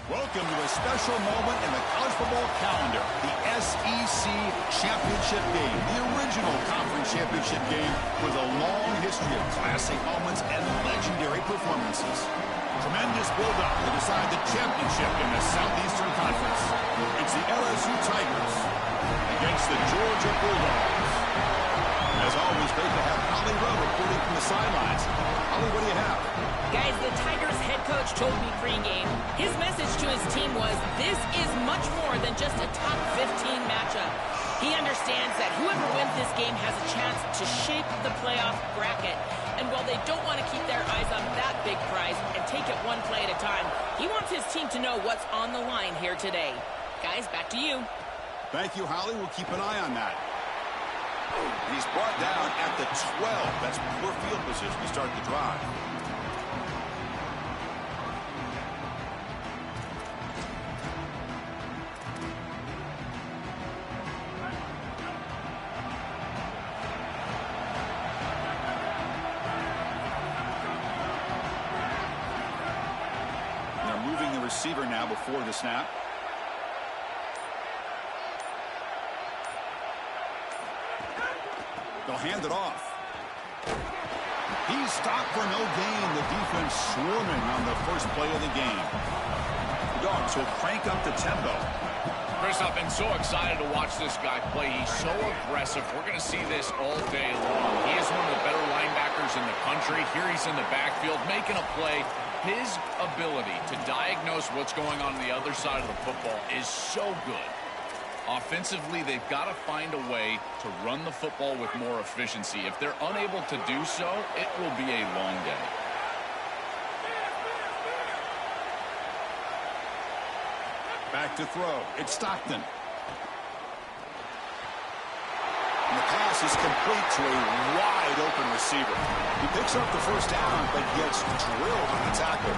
Welcome to a special moment in the college football calendar, the SEC Championship Game, the original conference championship game with a long history of classic moments and legendary performances. Tremendous build-up to decide the championship in the Southeastern Conference. It's the LSU Tigers against the Georgia Bulldogs. As always, great to have Holly Rowe reporting from the sidelines. Holly, what do you have? Guys, the Tigers head coach told me pregame, his message to his team was, this is much more than just a top 15 matchup. He understands that whoever wins this game has a chance to shape the playoff bracket. And while they don't want to keep their eyes on that big prize and take it one play at a time, he wants his team to know what's on the line here today. Guys, back to you. Thank you, Holly. We'll keep an eye on that. He's brought down at the 12. That's poor field position to start the drive. They're moving the receiver now before the snap. They'll hand it off. He's stopped for no gain. The defense swarming on the first play of the game. The Dogs will crank up the tempo. Chris, I've been so excited to watch this guy play. He's so aggressive. We're going to see this all day long. He is one of the better linebackers in the country. Here he's in the backfield making a play. His ability to diagnose what's going on the other side of the football is so good. Offensively, they've got to find a way to run the football with more efficiency. If they're unable to do so, it will be a long day. Back to throw. It's Stockton. And the pass is complete to a wide open receiver. He picks up the first down, but gets drilled on the tackle.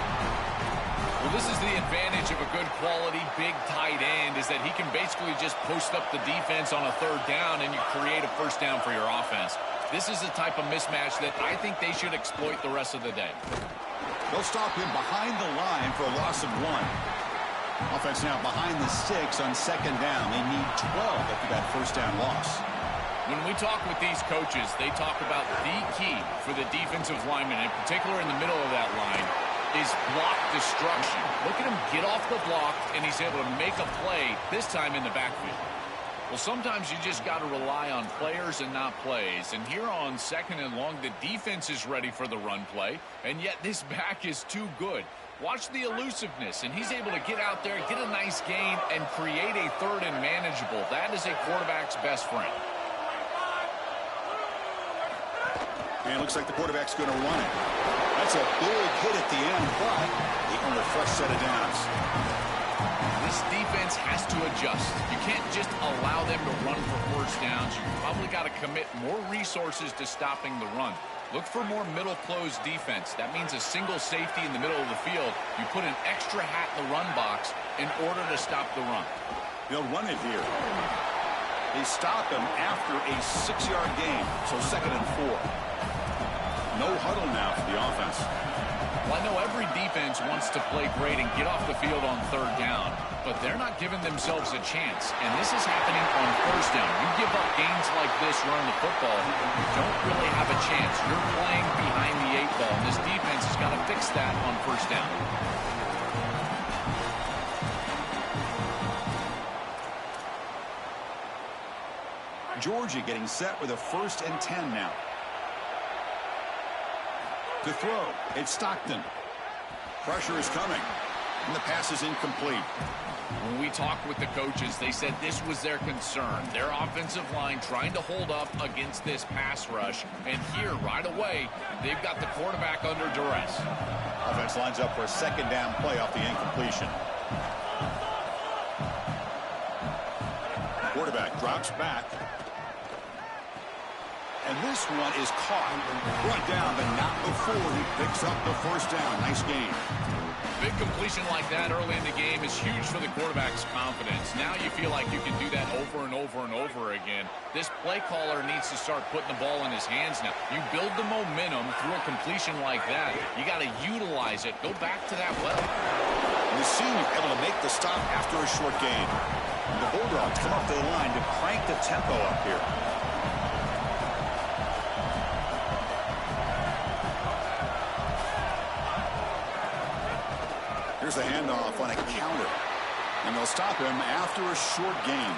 Well, this is the advantage of a good quality big tight end, is that he can basically just post up the defense on a third down and you create a first down for your offense. This is the type of mismatch that I think they should exploit the rest of the day. They'll stop him behind the line for a loss of 1. Offense now behind the 6 on second down. They need 12 after that first down loss. When we talk with these coaches, they talk about the key for the defensive lineman, in particular in the middle of that line, is block destruction. Look at him get off the block, and he's able to make a play, this time in the backfield. Well, sometimes you just got to rely on players and not plays. And here on second and long, the defense is ready for the run play, and yet this back is too good. Watch the elusiveness, and he's able to get out there, get a nice gain, and create a third and manageable. That is a quarterback's best friend. And it looks like the quarterback's going to run it. That's a big hit at the end, but they earn a fresh set of downs. This defense has to adjust. You can't just allow them to run for first downs. You probably got to commit more resources to stopping the run. Look for more middle closed defense. That means a single safety in the middle of the field. You put an extra hat in the run box in order to stop the run. They'll run it here. They stop him after a 6-yard gain, so second and 4. No huddle now for the offense. Well, I know every defense wants to play great and get off the field on third down, but they're not giving themselves a chance, and this is happening on first down. You give up gains like this running the football, you don't really have a chance. You're playing behind the 8 ball, and this defense has got to fix that on first down. Georgia getting set with a 1st and 10 now. To throw, it's Stockton. Pressure is coming, and the pass is incomplete. When we talked with the coaches, they said this was their concern. Their offensive line trying to hold up against this pass rush. And here, right away, they've got the quarterback under duress. Offense lines up for a second down play off the incompletion. Quarterback drops back. And this one is caught. Brought down, but not before he picks up the first down. Nice game. Big completion like that early in the game is huge for the quarterback's confidence. Now you feel like you can do that over and over and over again. This play caller needs to start putting the ball in his hands now. You build the momentum through a completion like that. You got to utilize it. Go back to that well. And the senior able to make the stop after a short gain. And the Bulldogs come up to the line to crank the tempo up here. Here's the handoff on a counter. And they'll stop him after a short gain.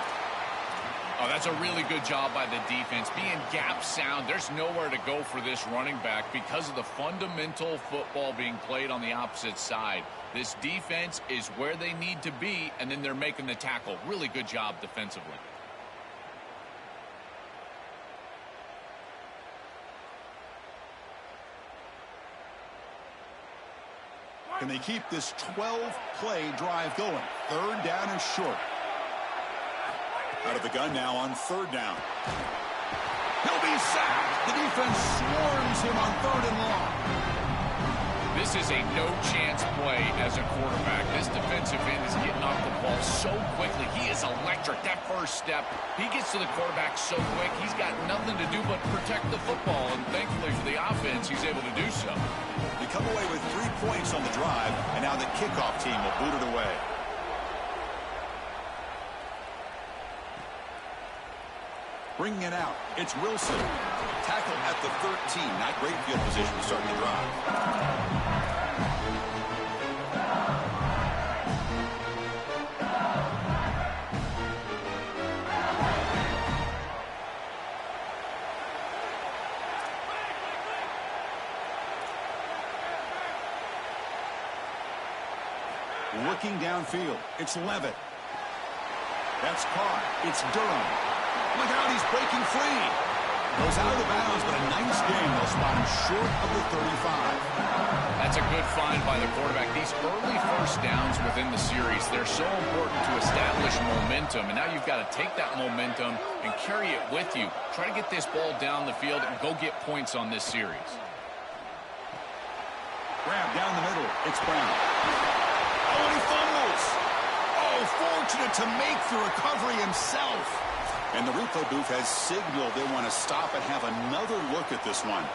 Oh, that's a really good job by the defense. Being gap sound, there's nowhere to go for this running back because of the fundamental football being played on the opposite side. This defense is where they need to be, and then they're making the tackle. Really good job defensively. Can they keep this 12-play drive going? Third down and short. Out of the gun now on third down. He'll be sacked. The defense swarms him on third and long. This is a no-chance play as a quarterback. This defensive end is getting off the ball so quickly. He is electric. That first step, he gets to the quarterback so quick, he's got nothing to do but protect the football. And thankfully for the offense, he's able to do so. They come away with 3 points on the drive, and now the kickoff team will boot it away. Bringing it out, it's Wilson. Tackle at the 13. Not great field position to start the drive. Looking downfield, it's Levitt. That's caught. It's Durham. Look out, he's breaking free. Goes out of bounds, but a nice game. They'll spot him short of the 35. That's a good find by the quarterback. These early first downs within the series, they're so important to establish momentum. And now you've got to take that momentum and carry it with you. Try to get this ball down the field and go get points on this series. Grab down the middle. It's Brown. Oh, and he fumbles. Oh, fortunate to make the recovery himself. And the replay booth has signaled they want to stop and have another look at this one.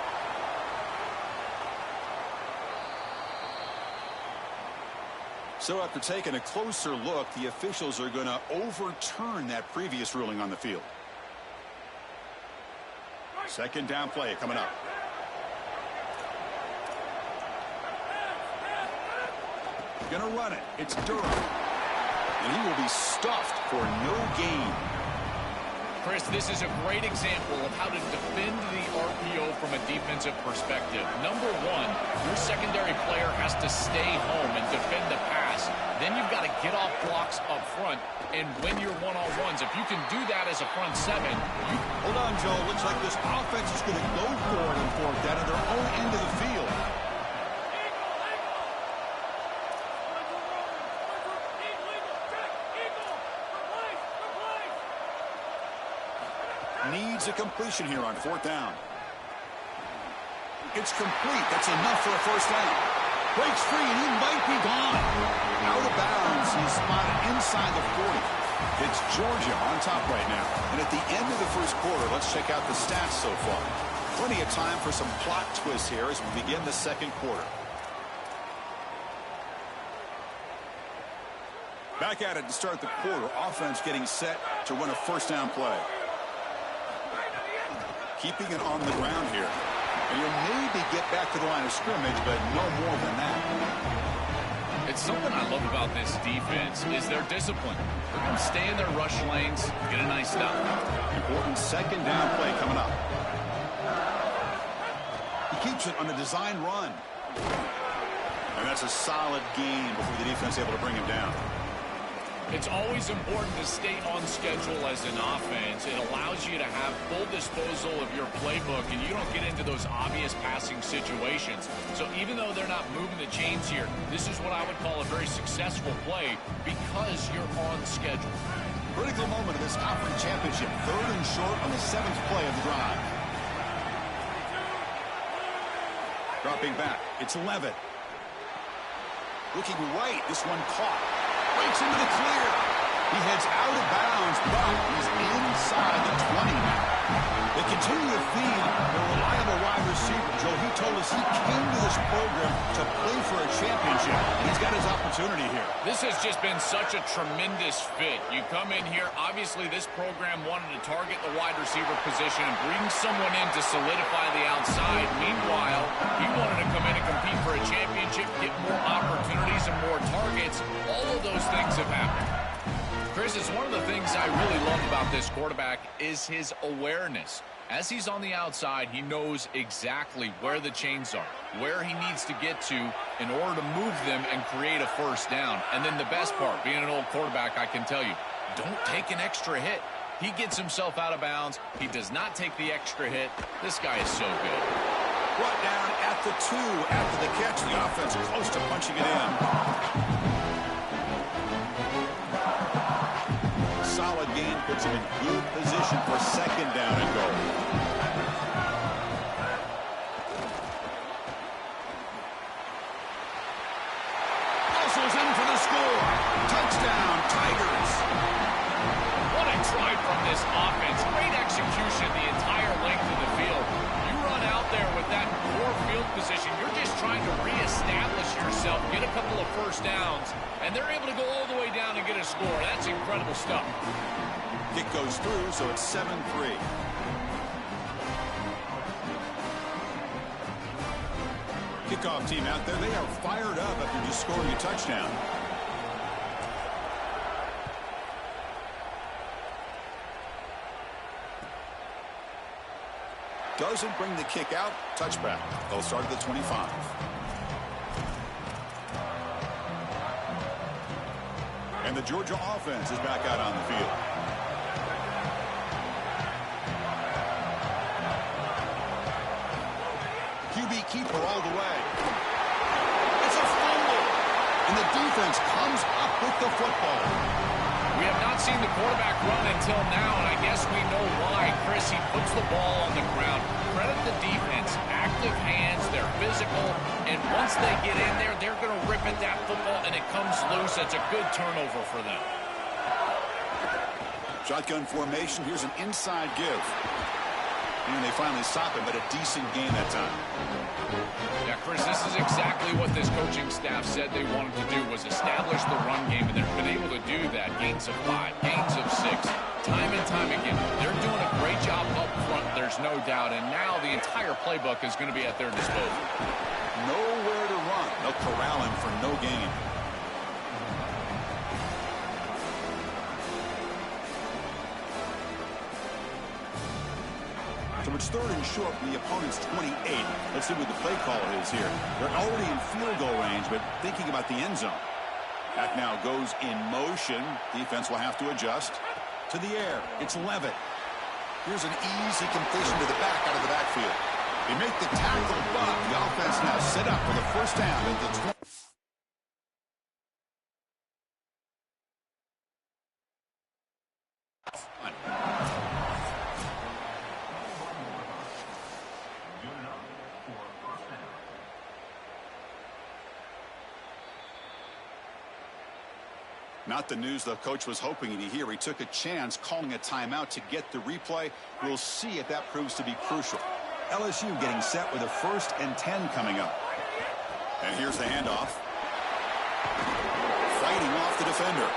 So after taking a closer look, the officials are going to overturn that previous ruling on the field. Second down play coming up. Going to run it. It's Durham. And he will be stuffed for no gain. Chris, this is a great example of how to defend the RPO from a defensive perspective. Number one, your secondary player has to stay home and defend the pass. Then you've got to get off blocks up front and win your one-on-ones. If you can do that as a front seven, you... Hold on, Joe. Looks like this offense is going to go for it on fourth down at their own end of the field. Needs a completion here on fourth down. It's complete. That's enough for a first down. Breaks free, and he might be gone. Out of bounds. He's spotted inside the 40. It's Georgia on top right now. And at the end of the first quarter, let's check out the stats so far. Plenty of time for some plot twists here as we begin the second quarter. Back at it to start the quarter. Offense getting set to run a first down play. Keeping it on the ground here. And you'll maybe get back to the line of scrimmage, but no more than that. It's something I love about this defense is their discipline. They're going to stay in their rush lanes, get a nice stop. Important second down play coming up. He keeps it on a design run. And that's a solid gain before the defense is able to bring him down. It's always important to stay on schedule as an offense. It allows you to have full disposal of your playbook, and you don't get into those obvious passing situations. So even though they're not moving the chains here, this is what I would call a very successful play because you're on schedule. Critical moment of this conference championship. Third and short on the 7th play of the drive. Dropping back. It's Levitt. Looking right, this one caught. Breaks into the clear. He heads out of bounds, but he's inside the 20 now. They continue to feed their reliable wide receiver. Joe, he told us he came to this program to play for a championship, and he's got his opportunity here. This has just been such a tremendous fit. You come in here, obviously this program wanted to target the wide receiver position and bring someone in to solidify the outside. Meanwhile, he wanted to come in and compete for a championship, get more opportunities and more targets. All of those things have happened. Chris, it's one of the things I really love about this quarterback is his awareness. As he's on the outside, he knows exactly where the chains are, where he needs to get to in order to move them and create a first down. And then the best part, being an old quarterback, I can tell you, don't take an extra hit. He gets himself out of bounds. He does not take the extra hit. This guy is so good. Brought down at the 2 after the catch. The offense close to punching it in. Solid gain puts him in good position for second down and goal. Muscles in for the score. Touchdown, Tigers. What a try from this offense. Great execution the entire length of the field. You run out there with that poor field position. You're just trying to reestablish yourself, get a couple of first downs, and they're able to go all the way down and get a score. That's incredible stuff. Kick goes through, so it's 7-3. Kickoff team out there. They are fired up after just scoring a touchdown. Doesn't bring the kick out. Touchback. They'll start at the 25. And the Georgia offense is back out on the field. QB keeper all the way. It's a fumble. And the defense comes up with the football. We have not seen the quarterback run until now, and I guess we know why. Chris, he puts the ball on the ground. Credit the defense. Active hands, they're physical, and once they get in there, they're going to rip at that football, and it comes loose. It's a good turnover for them. Shotgun formation. Here's an inside give. And they finally stop him, but a decent gain that time. Yeah, Chris, this is exactly what this coaching staff said they wanted to do, was establish the run game, and they've been able to do that. Gains of 5, gains of 6, time and time again. They're doing a great job up front, there's no doubt, and now the entire playbook is going to be at their disposal. Nowhere to run. They'll corral him for no gain. So it's 3rd and short from the opponent's 28. Let's see what the play call is here. They're already in field goal range, but thinking about the end zone. Back now goes in motion. Defense will have to adjust. To the air. It's Levitt. Here's an easy completion to the back out of the backfield. They make the tackle, but the offense now set up for the first down at the 20. Not the news the coach was hoping to hear. He took a chance calling a timeout to get the replay. We'll see if that proves to be crucial. LSU getting set with a 1st and 10 coming up. And here's the handoff. Fighting off the defender.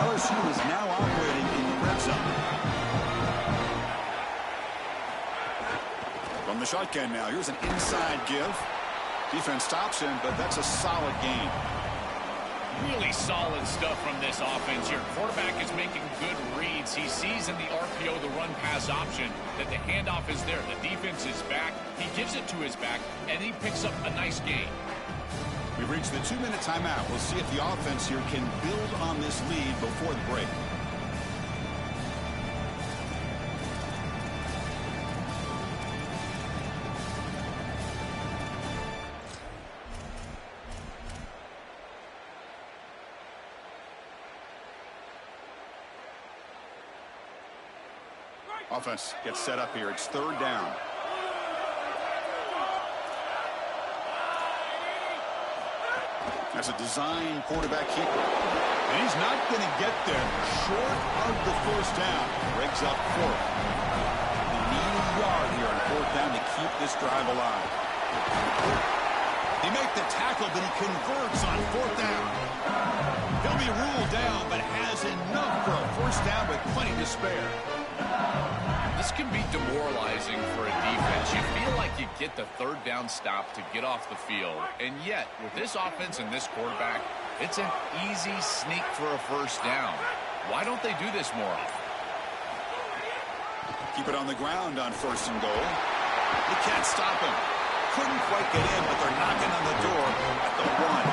LSU is now operating in the red zone. From the shotgun now, here's an inside give. Defense stops him, but that's a solid gain. Really solid stuff from this offense. Your quarterback is making good reads. He sees in the RPO, the run-pass option, that the handoff is there. The defense is back. He gives it to his back, and he picks up a nice gain. We've reached the 2-minute timeout. We'll see if the offense here can build on this lead before the break. Offense gets set up here. It's third down. That's a design quarterback keeper. And he's not going to get there short of the first down. Rigs up fourth. They need a yard here on fourth down to keep this drive alive. They make the tackle, but he converts on fourth down. He'll be ruled down, but has enough for a first down with plenty to spare. This can be demoralizing for a defense. You feel like you get the third down stop to get off the field. And yet, with this offense and this quarterback, it's an easy sneak for a first down. Why don't they do this more often? Keep it on the ground on first and goal. They can't stop him. Couldn't quite get in, but they're knocking on the door at the one.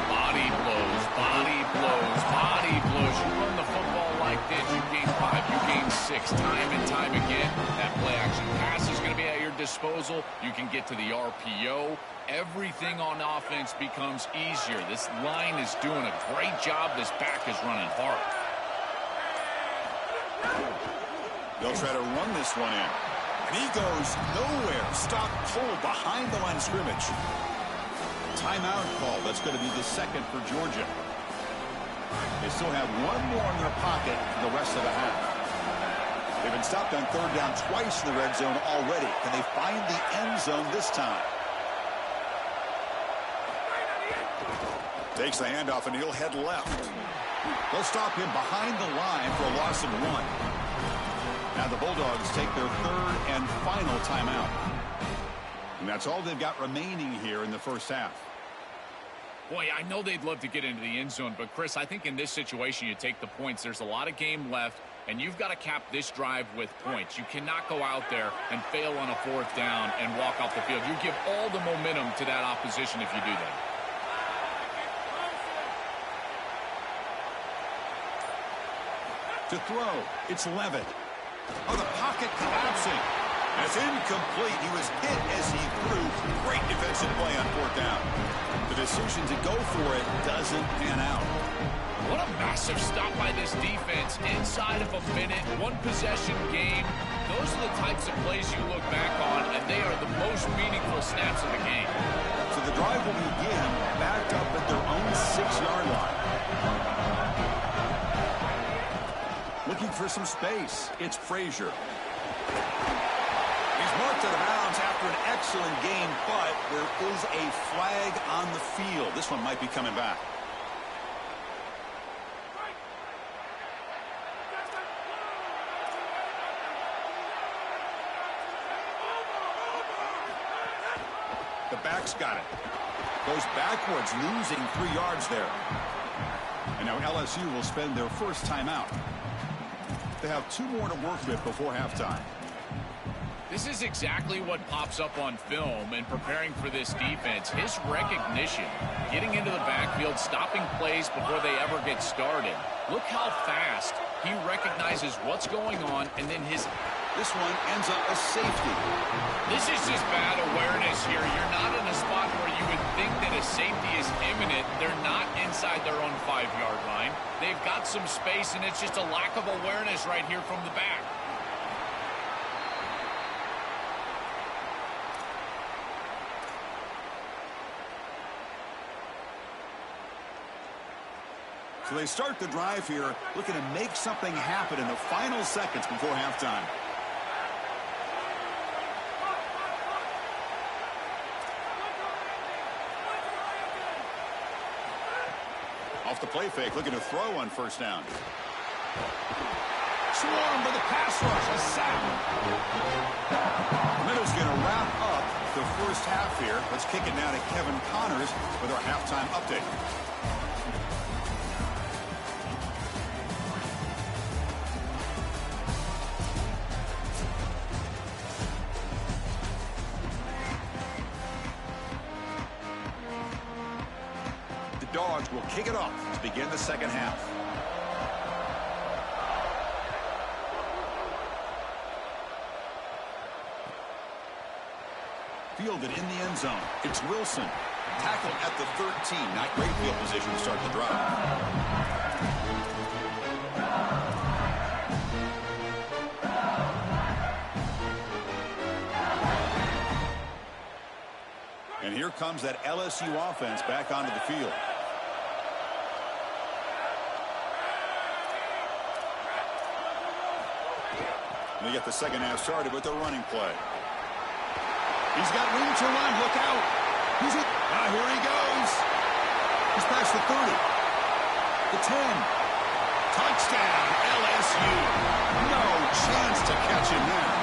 Body blows, body blows, body blows. You run the football like this, you gain 5, you gain 6, time and time again. That play action pass is going to be at your disposal. You can get to the RPO. Everything on offense becomes easier. This line is doing a great job. This back is running hard. They'll try to run this one in. And he goes nowhere. Stop cold behind the line of scrimmage. Timeout call. That's going to be the second for Georgia. They still have one more in their pocket for the rest of the half. They've been stopped on third down twice in the red zone already. Can they find the end zone this time? Takes the handoff and he'll head left. They'll stop him behind the line for a loss of 1. Now the Bulldogs take their third and final timeout. And that's all they've got remaining here in the first half. Boy, I know they'd love to get into the end zone, but Chris, I think in this situation you take the points. There's a lot of game left, and you've got to cap this drive with points. You cannot go out there and fail on a fourth down and walk off the field. You give all the momentum to that opposition if you do that. To throw, it's Levitt. Oh, the pocket collapsing. It's incomplete. He was hit as he threw. Great defensive play on fourth down. The decision to go for it doesn't pan out. What a massive stop by this defense. Inside of a minute, one possession game. Those are the types of plays you look back on, and they are the most meaningful snaps of the game. So the drive will begin backed up at their own 6-yard line. Looking for some space. It's Frazier. He's marked out of bounds after an excellent game, but there is a flag on the field. This one might be coming back. The back's got it. Goes backwards, losing 3 yards there. And now LSU will spend their first timeout. They have 2 more to work with before halftime. This is exactly what pops up on film and preparing for this defense. His recognition, getting into the backfield, stopping plays before they ever get started. Look how fast he recognizes what's going on, and then this one ends up a safety. This is just bad awareness here. You're not in a spot where you would think that a safety is imminent. They're not inside their own 5-yard line. They've got some space, and it's just a lack of awareness right here from the back. So they start the drive here, looking to make something happen in the final seconds before halftime. Off the play fake, looking to throw on first down. Swarmed by the pass rush, a sack. Middle's going to wrap up the first half here. Let's kick it now to Kevin Connors with our halftime update. Dogs will kick it off to begin the second half. Fielded in the end zone. It's Wilson. Tackled at the 13. Not great field position to start the drive. And here comes that LSU offense back onto the field. And they get the second half started with the running play. He's got room to run. Look out. He's it. Here he goes. He's past the 30. The 10. Touchdown, LSU. No chance to catch him there.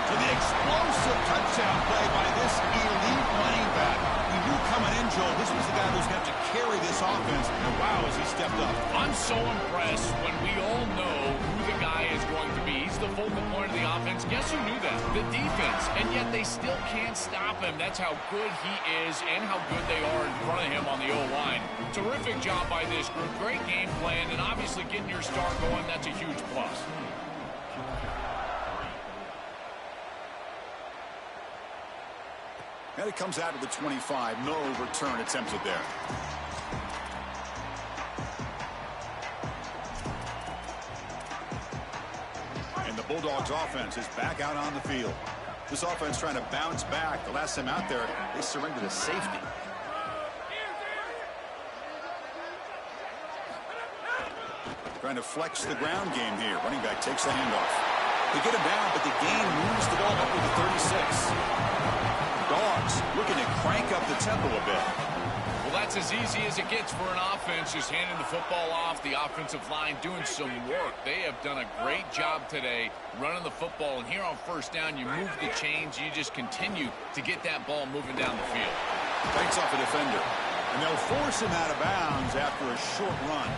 To the explosive touchdown play by this elite running back. We knew coming in, Joel, this was the guy who's going to have to carry this offense. And wow, has he stepped up. I'm so impressed when we all know who the guy is going to be. He's the focal point of the offense. Guess who knew that? The defense. And yet they still can't stop him. That's how good he is and how good they are in front of him on the O-line. Terrific job by this group. Great game plan. And obviously getting your star going, that's a huge plus. And it comes out of the 25. No return attempted there. And the Bulldogs offense is back out on the field. This offense trying to bounce back. The last time out there, they surrendered a safety. Trying to flex the ground game here. Running back takes the handoff. They get him down, but the gain moves the ball up to the 36. Dogs looking to crank up the tempo a bit. Well, that's as easy as it gets for an offense, just handing the football off. The offensive line doing some work. They have done a great job today running the football. And here on first down, you move the chains. You just continue to get that ball moving down the field. Breaks off a defender. And they'll force him out of bounds after a short run.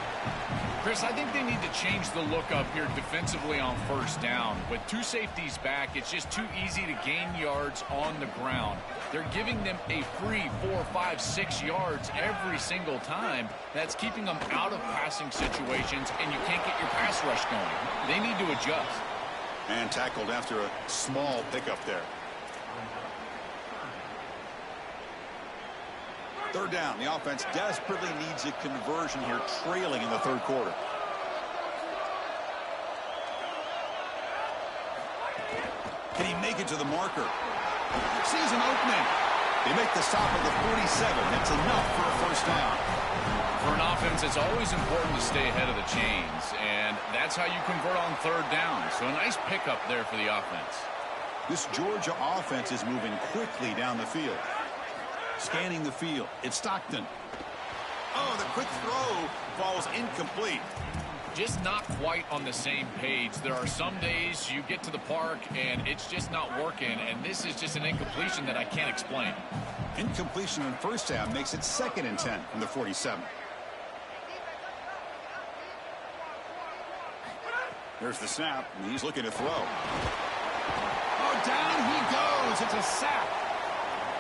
Chris, I think they need to change the look up here defensively on first down. With two safeties back, it's just too easy to gain yards on the ground. They're giving them a free 4, 5, 6 yards every single time. That's keeping them out of passing situations, and you can't get your pass rush going. They need to adjust. And tackled after a small pickup there. Third down. The offense desperately needs a conversion here, trailing in the third quarter. Can he make it to the marker? Sees an opening. They make the stop at the 47. That's enough for a first down. For an offense, it's always important to stay ahead of the chains, and that's how you convert on third down. So a nice pickup there for the offense. This Georgia offense is moving quickly down the field. Scanning the field. It's Stockton. Oh, the quick throw falls incomplete. Just not quite on the same page. There are some days you get to the park and it's just not working, and this is just an incompletion that I can't explain. Incompletion on first down makes it 2nd and 10 from the 47. There's the snap, and he's looking to throw. Oh, down he goes. It's a sack.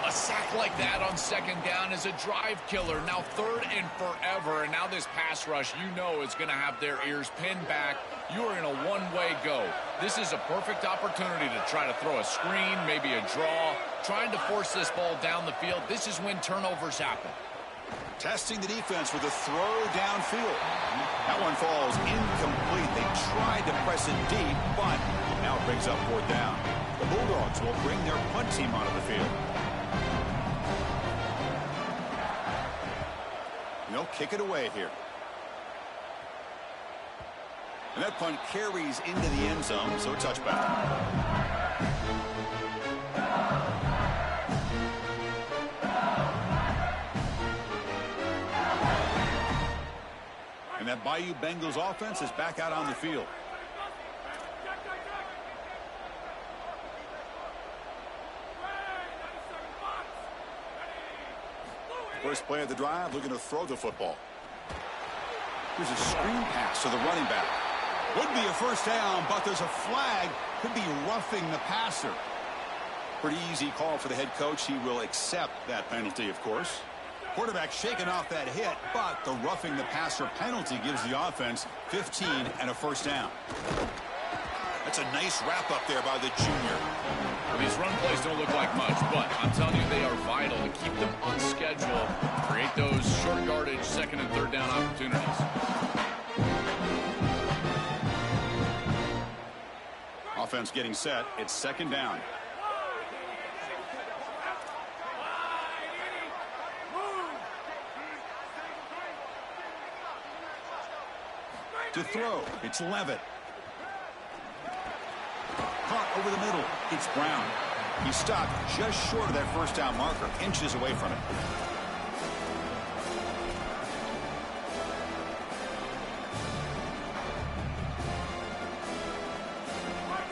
A sack like that on second down is a drive killer. Now 3rd and forever, and now this pass rush, you know, is going to have their ears pinned back. You are in a one-way go. This is a perfect opportunity to try to throw a screen, maybe a draw, trying to force this ball down the field. This is when turnovers happen. Testing the defense with a throw downfield. That one falls incomplete. They tried to press it deep, but now it brings up 4th down. The Bulldogs will bring their punt team onto the field. They'll kick it away here. And that punt carries into the end zone, so a touchback. And that Bayou Bengals offense is back out on the field. First play of the drive, looking to throw the football. Here's a screen pass to the running back. Would be a first down, but there's a flag. Could be roughing the passer. Pretty easy call for the head coach. He will accept that penalty, of course. Quarterback shaking off that hit, but the roughing the passer penalty gives the offense 15 and a first down. That's a nice wrap up there by the junior. Well, these run plays don't look like much, but I'm telling you, they are vital to keep them on schedule, create those short yardage 2nd and 3rd down opportunities. Offense getting set. It's 2nd down. To throw, it's Levitt. Caught over the middle, it's Brown. He stopped just short of that first down marker, inches away from it.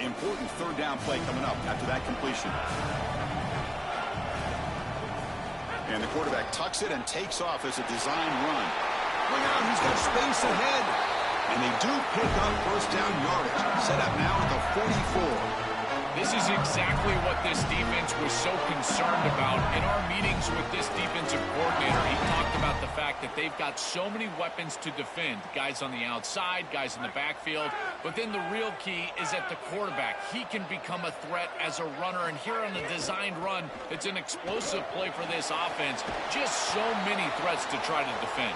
Important third down play coming up after that completion. And the quarterback tucks it and takes off as a design run. Look out, he's got space ahead. And they do pick up first down yardage. Set up now at the 44. This is exactly what this defense was so concerned about. In our meetings with this defensive coordinator, he talked about the fact that they've got so many weapons to defend. Guys on the outside, guys in the backfield. But then the real key is at the quarterback. He can become a threat as a runner. And here on the designed run, it's an explosive play for this offense. Just so many threats to try to defend.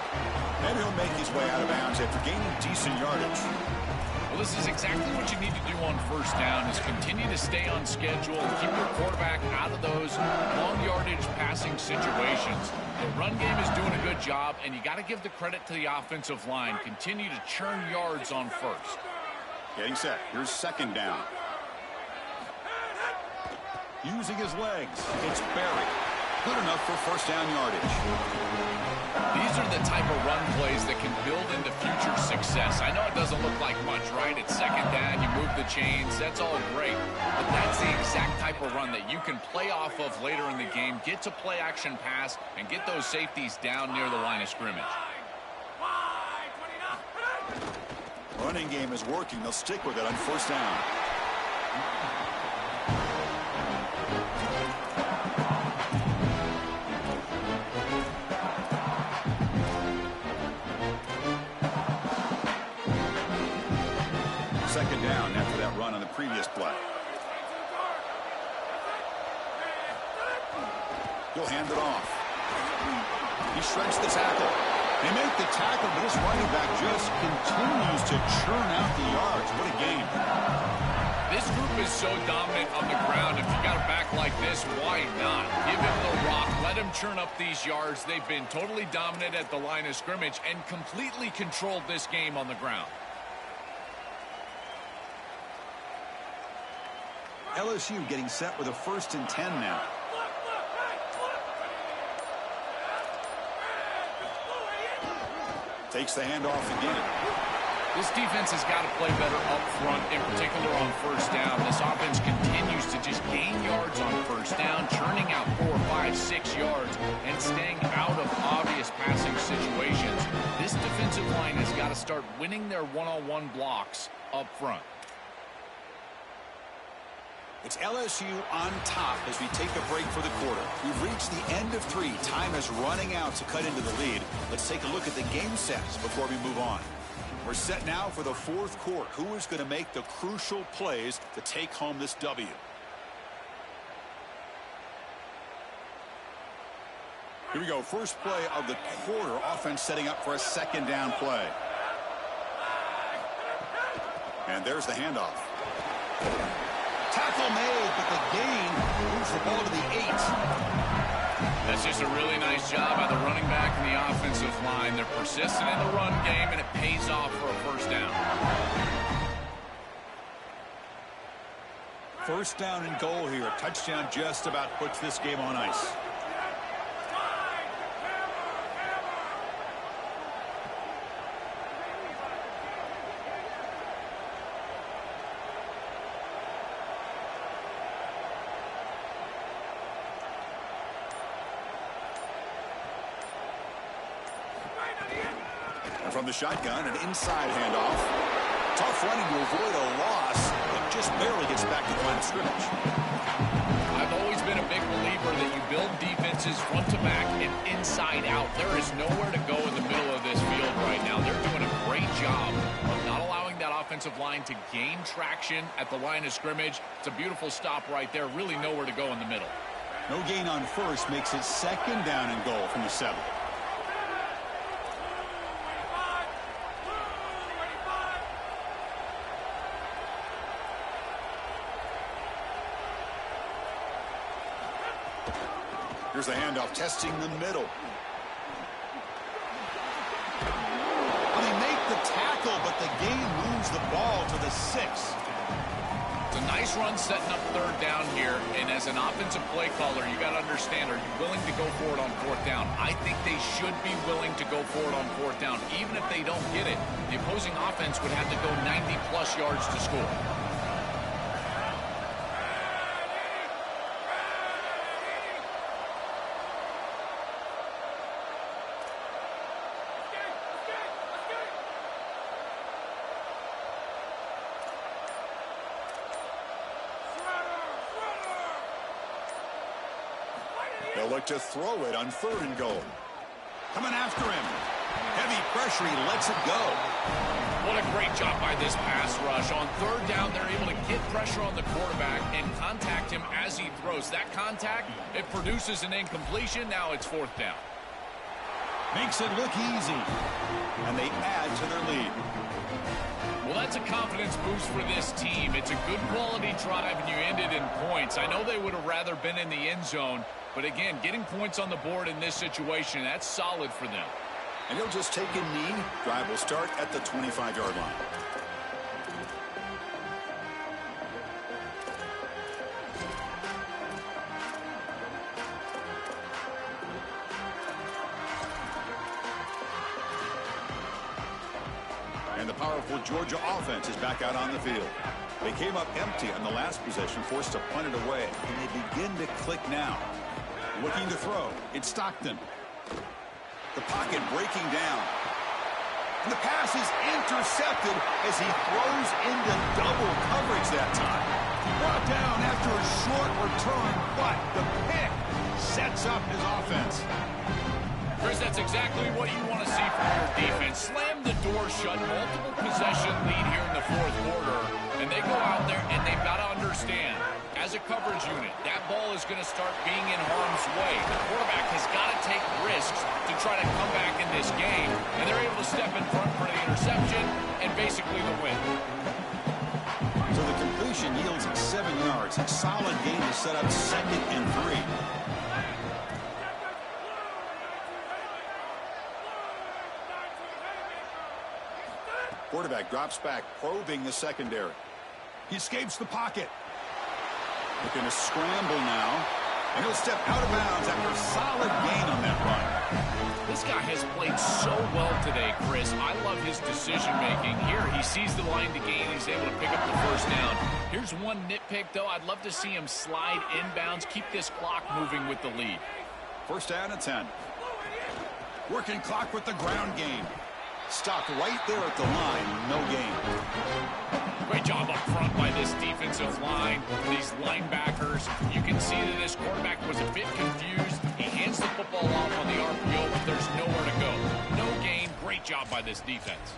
And he'll make his way out of bounds after gaining decent yardage. Well, this is exactly what you need to do on first down, is continue to stay on schedule and keep your quarterback out of those long yardage passing situations. The run game is doing a good job, and you got to give the credit to the offensive line. Continue to churn yards on first. Getting set. Here's second down. Using his legs. It's Barry. Good enough for first down yardage. These are the type of run plays that can build into future success. I know it doesn't look like much, right? It's second down, you move the chains, that's all great. But that's the exact type of run that you can play off of later in the game, get to play action pass, and get those safeties down near the line of scrimmage. Running game is working. They'll stick with it on first down. Second down after that run on the previous play. He'll hand it off. He shreds the tackle. They make the tackle, but this running back just continues to churn out the yards. What a game. This group is so dominant on the ground. If you got a back like this, why not? Give him the rock. Let him churn up these yards. They've been totally dominant at the line of scrimmage and completely controlled this game on the ground. LSU getting set with a 1st and 10 now. Takes the handoff again. This defense has got to play better up front, in particular on first down. This offense continues to just gain yards on first down, churning out 4, 5, 6 yards, and staying out of obvious passing situations. This defensive line has got to start winning their one-on-one blocks up front. It's LSU on top as we take a break for the quarter. We've reached the end of 3. Time is running out to cut into the lead. Let's take a look at the game sets before we move on. We're set now for the 4th quarter. Who is going to make the crucial plays to take home this W? Here we go. First play of the quarter. Offense setting up for a second down play. And there's the handoff. Tackle made, but the gain moves the ball to the 8. That's just a really nice job by the running back and the offensive line. They're persistent in the run game, and it pays off for a first down. First down and goal here. A touchdown just about puts this game on ice. From the shotgun, an inside handoff. Tough running to avoid a loss, but just barely gets back to the line of scrimmage. I've always been a big believer that you build defenses front to back and inside out. There is nowhere to go in the middle of this field right now. They're doing a great job of not allowing that offensive line to gain traction at the line of scrimmage. It's a beautiful stop right there. Really nowhere to go in the middle. No gain on first makes it second down and goal from the 7. Here's the handoff, testing the middle. Well, they make the tackle, but the Nice run setting up third down here, and as an offensive play caller, you got to understand, are you willing to go for it on fourth down? I think they should be willing to go for it on fourth down. Even if they don't get it, the opposing offense would have to go 90-plus yards to score. They'll look to throw it on 3rd and goal. Coming after him. Heavy pressure. He lets it go. What a great job by this pass rush. On 3rd down, they're able to get pressure on the quarterback and contact him as he throws. That contact, it produces an incompletion. Now it's 4th down. Makes it look easy. And they add to their lead. Well, that's a confidence boost for this team. It's a good quality drive, and you ended in points. I know they would have rather been in the end zone, but again, getting points on the board in this situation, that's solid for them. And he'll just take a knee. Drive will start at the 25-yard line. And the powerful Georgia offense is back out on the field. They came up empty on the last possession, forced to punt it away, and they begin to click now. Looking to throw. It's Stockton. The pocket breaking down. And the pass is intercepted as he throws into double coverage that time. Brought down after a short return, but the pick sets up his offense. Chris, that's exactly what you want to see from your defense. Slam the door shut, multiple possession lead here in the 4th quarter, and they go out there and they've got to understand, as a coverage unit, that ball is going to start being in harm's way. The quarterback has got to take risks to try to come back in this game, and they're able to step in front for the interception and basically the win. So the completion yields 7 yards. A solid gain to set up 2nd and 3. Quarterback drops back, probing the secondary. He escapes the pocket. Looking to scramble now. And he'll step out of bounds after a solid gain on that run. This guy has played so well today, Chris. I love his decision-making. Here, he sees the line to gain. He's able to pick up the 1st down. Here's one nitpick, though. I'd love to see him slide inbounds, keep this clock moving with the lead. 1st down and 10. Working clock with the ground game. Stopped right there at the line. No gain. Great job up front by this defensive line. These linebackers. You can see that this quarterback was a bit confused. He hands the football off on the RPO, but there's nowhere to go. No gain. Great job by this defense.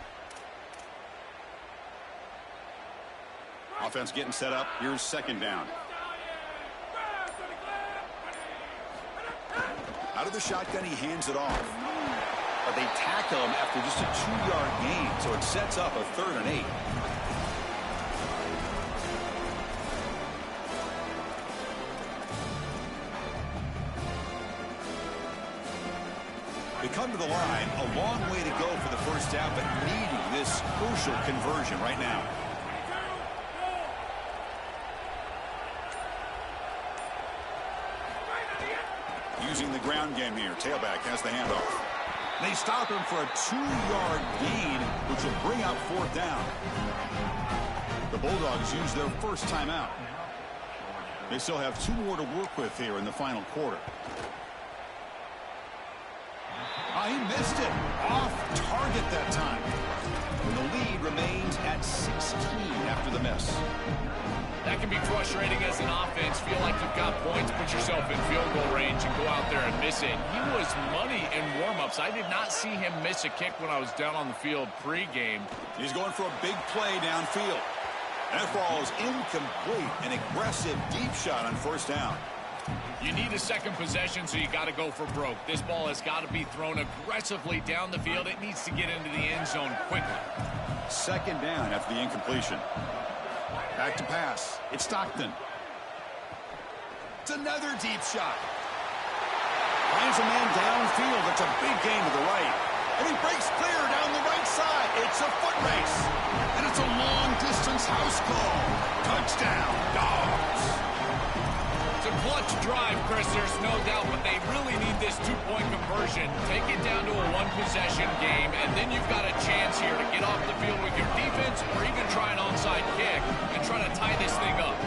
Offense getting set up. Here's 2nd down. Out of the shotgun, he hands it off. But they tackle him after just a 2-yard gain, so it sets up a 3rd and 8. They come to the line, a long way to go for the 1st down, but needing this crucial conversion right now. Using the ground game here. Tailback has the handoff. They stop him for a 2-yard gain, which will bring out 4th down. The Bulldogs use their 1st timeout. They still have 2 more to work with here in the final quarter. He missed it. Off target that time. And the lead remains at 16 after the miss. That can be frustrating as an offense. Feel like you've got points, put yourself in field goal range, and go out there and miss it. He was money in warm-ups. I did not see him miss a kick when I was down on the field pre-game. He's going for a big play downfield. That ball is incomplete. An aggressive deep shot on 1st down. You need a 2nd possession, so you got to go for broke. This ball has got to be thrown aggressively down the field. It needs to get into the end zone quickly. 2nd down after the incompletion. Back to pass. It's Stockton. It's another deep shot. Finds a man downfield. It's a big gain to the right. And he breaks clear down the right side. It's It's a foot race. And it's a long-distance house call. Touchdown, Dogs. It's a clutch drive, Chris, there's no doubt, but they really need this two-point conversion. Take it down to a one-possession game, and then you've got a chance here to get off the field with your defense or even try an onside kick and try to tie this thing up.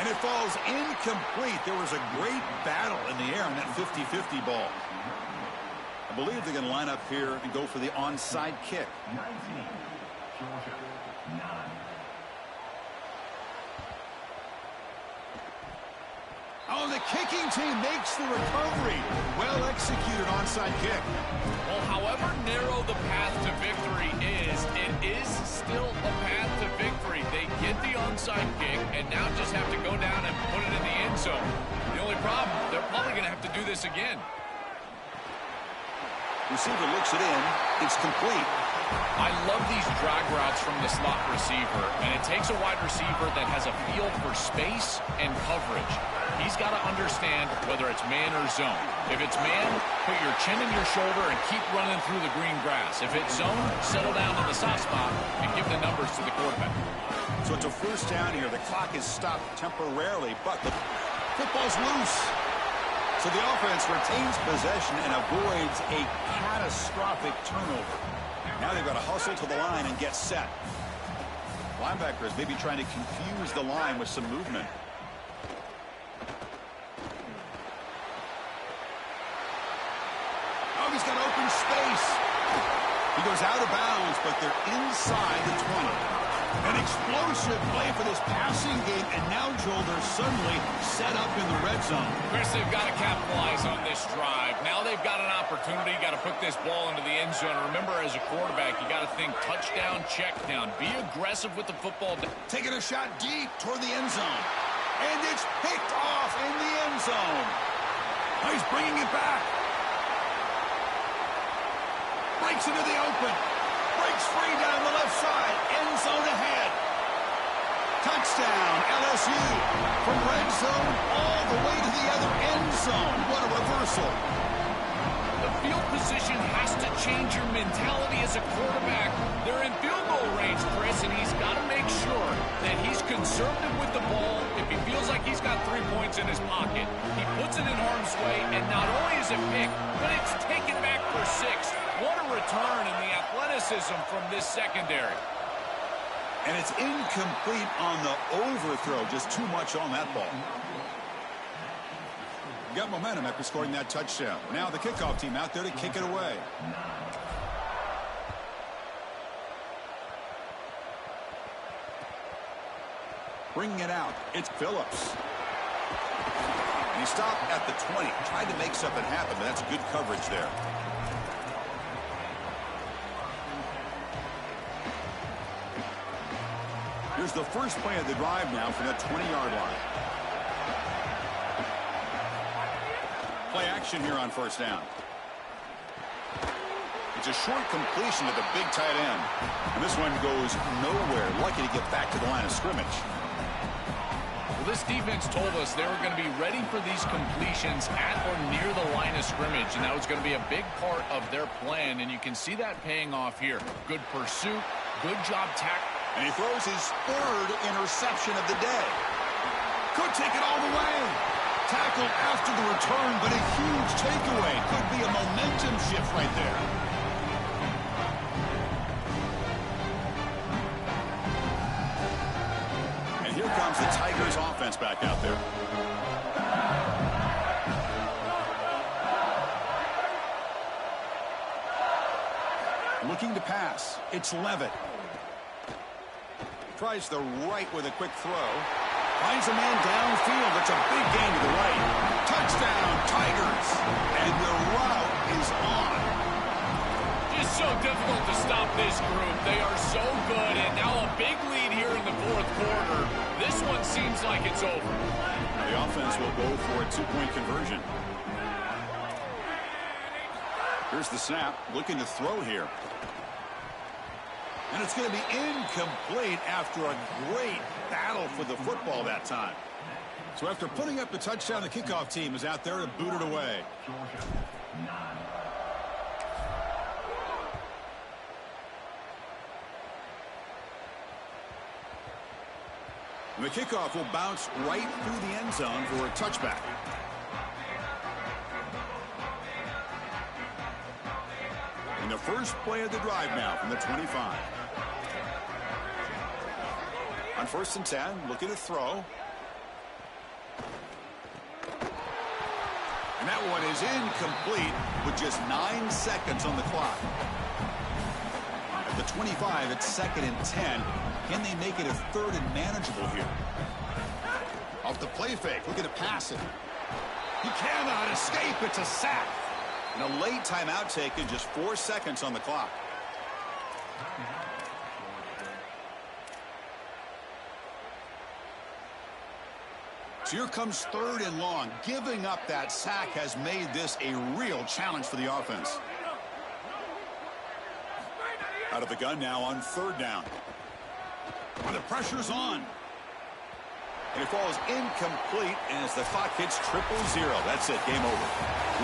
And it falls incomplete. There was a great battle in the air on that 50-50 ball. I believe they're going to line up here and go for the onside kick. Oh, the kicking team makes the recovery. Well executed onside kick. Well, however narrow the path to victory is, it is still a path to victory. They get the onside kick and now just have to go down and put it in the end zone. The only problem, they're probably going to have to do this again. Receiver looks it in. It's complete. I love these drag routes from the slot receiver, and it takes a wide receiver that has a feel for space and coverage. He's got to understand whether it's man or zone. If it's man, put your chin in your shoulder and keep running through the green grass. If it's zone, settle down in the soft spot and give the numbers to the quarterback. So it's a first down here. The clock is stopped temporarily, but the football's loose. So the offense retains possession and avoids a catastrophic turnover. Now they've got to hustle to the line and get set. Linebackers maybe trying to confuse the line with some movement. Oh, he's got open space. He goes out of bounds, but they're inside the 20. An explosive play for this passing game, and now, Joel, they're suddenly set up in the red zone. Chris, they've got to capitalize on this drive. Now they've got an opportunity. Got to put this ball into the end zone. Remember, as a quarterback, you got to think touchdown, check down. Be aggressive with the football. Taking a shot deep toward the end zone. And it's picked off in the end zone. Oh, he's bringing it back. Breaks into the open. Breaks free down the left side. End zone ahead. Touchdown, LSU. From red zone all the way to the other end zone. What a reversal. The field position has to change your mentality as a quarterback. They're in field goal range, Chris, and he's got to make sure that he's conservative with the ball. If he feels like he's got 3 points in his pocket, he puts it in harm's way, and not only is it picked, but it's taken back for 6. What a return in the athleticism from this secondary. And it's incomplete on the overthrow. Just too much on that ball. Got momentum after scoring that touchdown. Now the kickoff team out there to kick it away. Bringing it out. It's Phillips. He stopped at the 20. Tried to make something happen, but that's good coverage there. Here's the first play of the drive now from that 20-yard line. Play action here on first down. It's a short completion to the big tight end. And this one goes nowhere. Lucky to get back to the line of scrimmage. Well, this defense told us they were going to be ready for these completions at or near the line of scrimmage, and that was going to be a big part of their plan, and you can see that paying off here. Good pursuit, good job tackling. And he throws his third interception of the day. Could take it all the way. Tackled after the return, but a huge takeaway. Could be a momentum shift right there. And here comes the Tigers offense back out there. Looking to pass. It's Levitt. Tries the right with a quick throw. Finds a man downfield. It's a big gain to the right. Touchdown, Tigers. And the route is on. Just so difficult to stop this group. They are so good, and now a big lead here in the fourth quarter. This one seems like it's over. The offense will go for a two-point conversion. Here's the snap. Looking to throw here. And it's going to be incomplete after a great battle for the football that time. So after putting up the touchdown, the kickoff team is out there to boot it away. And the kickoff will bounce right through the end zone for a touchback. And the first play of the drive now from the 25. On 1st and 10, looking to throw. And that one is incomplete with just 9 seconds on the clock. At the 25, it's 2nd and 10. Can they make it a 3rd and manageable here? Off the play fake, looking to pass it. He cannot escape. It's a sack. And a late timeout taken, just 4 seconds on the clock. So here comes 3rd and long. Giving up that sack has made this a real challenge for the offense. Out of the gun now on 3rd down. And the pressure's on. And it falls incomplete as the clock hits 0-0. That's it. Game over.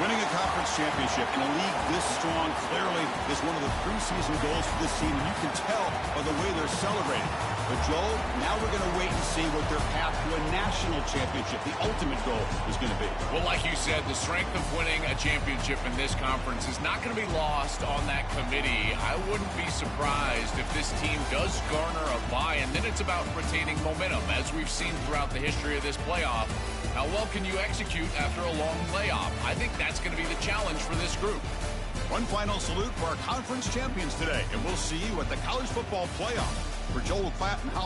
Winning a conference championship in a league this strong clearly is one of the preseason goals for this team. You can tell by the way they're celebrating. But, Joel, now we're going to wait and see what their path to a national championship, the ultimate goal, is going to be. Well, like you said, the strength of winning a championship in this conference is not going to be lost on that committee. I wouldn't be surprised if this team does garner a bye, and then it's about retaining momentum, as we've seen throughout the history of this playoff. How well can you execute after a long layoff? I think that's going to be the challenge for this group. One final salute for our conference champions today, and we'll see you at the college football playoff. For Joel Klatt and